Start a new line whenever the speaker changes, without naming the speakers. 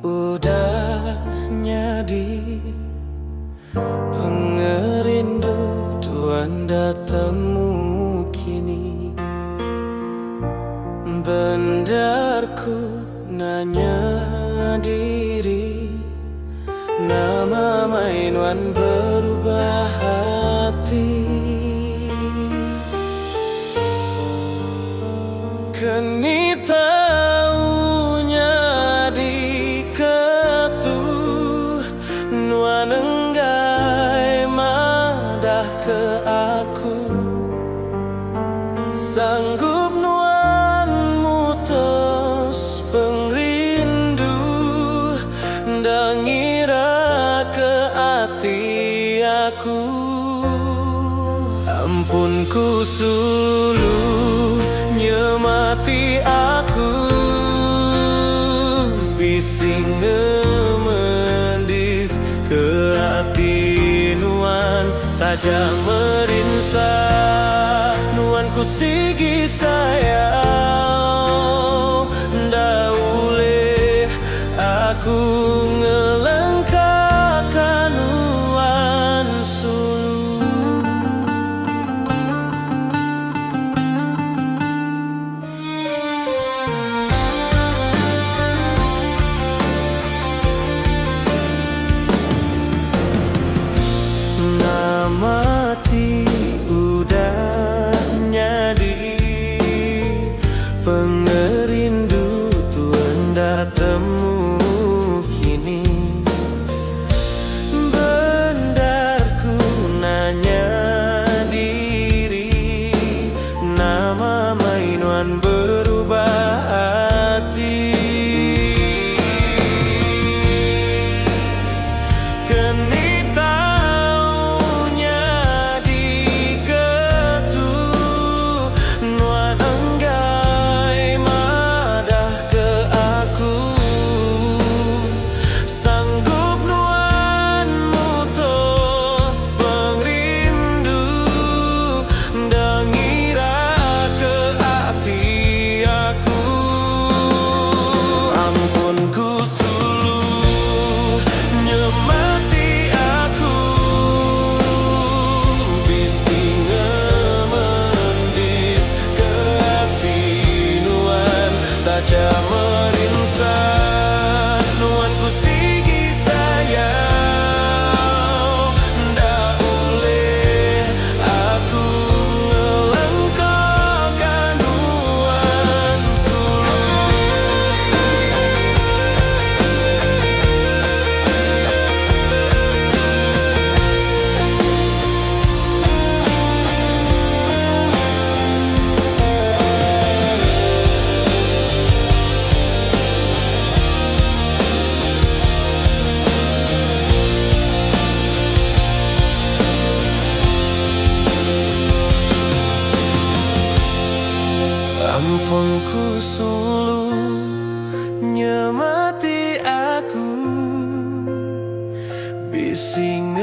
udah nyadi pengerindu Tuhan datamu kini. Bendarku nanya diri, nama mainan berubah hati. Kini taunya di ketuh nuan enggai madah ke aku, sanggup nuan mutus pengrindu dan ngira ke hati aku. Ampun ku suluh nyemati aku, bising ngemendis ke hati nuan tajam merinsa nuan ku sigi sayang daule aku ngelengkakan nuan sulu. Mati udah nyadi pengerindu Tuhan datamu kini. Bendarku nanya diri, nama mainan berubah hati. Tajam merinsa nuan ku sigi sayang daule aku ngelengkakan nuan sulu. Ampun ku suluh nyemati aku, bising